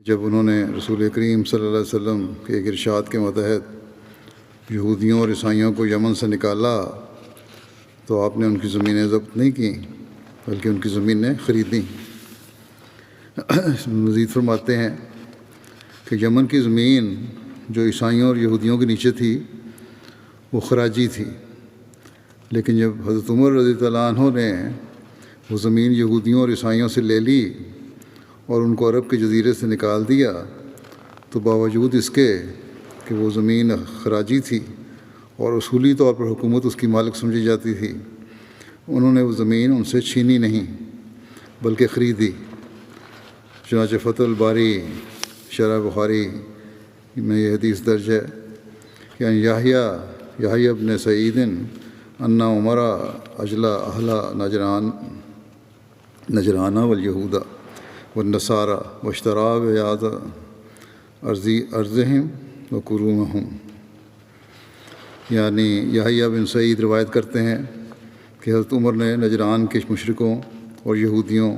جب انہوں نے رسول کریم صلی اللہ علیہ وسلم کے ایک ارشاد کے متحد یہودیوں اور عیسائیوں کو یمن سے نکالا تو آپ نے ان کی زمینیں ضبط نہیں کیں بلکہ ان کی زمینیں خریدیں۔ مزید فرماتے ہیں کہ یمن کی زمین جو عیسائیوں اور یہودیوں کے نیچے تھی وہ خراجی تھی، لیکن جب حضرت عمر رضی اللہ عنہ نے وہ زمین یہودیوں اور عیسائیوں سے لے لی اور ان کو عرب کے جزیرے سے نکال دیا تو باوجود اس کے کہ وہ زمین خراجی تھی اور اصولی طور پر حکومت اس کی مالک سمجھی جاتی تھی، انہوں نے وہ زمین ان سے چھینی نہیں بلکہ خریدی۔ چنانچہ فتح الباری شرح بخاری میں یہ حدیث درج ہے کہ یحییٰ ابن سعید ان عمر اجلا اہل نجرانہ والیہود والنصارى واشترى بیاض ارضہم وقرومہم، یعنی یحییٰ بن سعید روایت کرتے ہیں کہ حضرت عمر نے نجران کے مشرکوں اور یہودیوں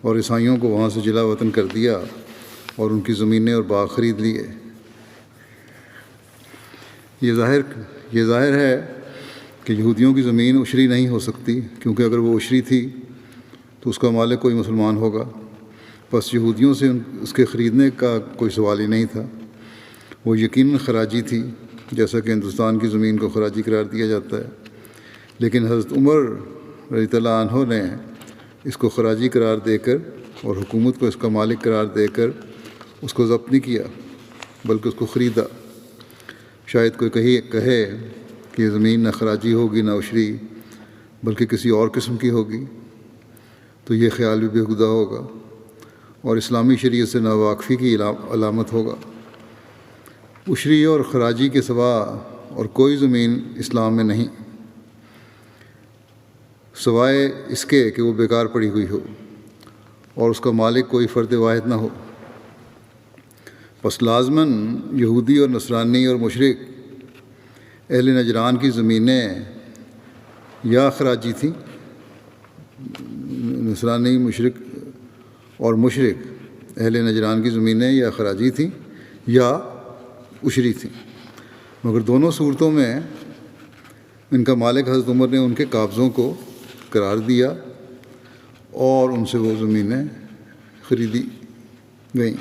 اور عیسائیوں کو وہاں سے جلا وطن کر دیا اور ان کی زمینیں اور باغ خرید لیے۔ یہ ظاہر ہے کہ یہودیوں کی زمین عشری نہیں ہو سکتی، کیونکہ اگر وہ عشری تھی تو اس کا مالک کوئی مسلمان ہوگا، بس یہودیوں سے اس کے خریدنے کا کوئی سوال ہی نہیں تھا۔ وہ یقیناً خراجی تھی، جیسا کہ ہندوستان کی زمین کو خراجی قرار دیا جاتا ہے، لیکن حضرت عمر رضی اللہ عنہ نے اس کو خراجی قرار دے کر اور حکومت کو اس کا مالک قرار دے کر اس کو ضبط نہیں کیا بلکہ اس کو خریدا۔ شاید کوئی کہے کہ یہ زمین نہ خراجی ہوگی نہ عشری بلکہ کسی اور قسم کی ہوگی، تو یہ خیال بھی بےہودہ ہوگا اور اسلامی شریعت سے ناواقفی کی علامت ہوگا۔ عشری اور خراجی کے سوا اور کوئی زمین اسلام میں نہیں، سوائے اس کے کہ وہ بیکار پڑی ہوئی ہو اور اس کا مالک کوئی فرد واحد نہ ہو۔ پس لازماً یہودی اور نصرانی اور مشرک اہل نجران کی زمینیں یا خراجی تھیں، نصرانی مشرک اہل نجران کی زمینیں یا خراجی تھیں یا عشری تھیں، مگر دونوں صورتوں میں ان کا مالک حضرت عمر نے ان کے قابضوں کو قرار دیا اور ان سے وہ زمینیں خریدی گئیں۔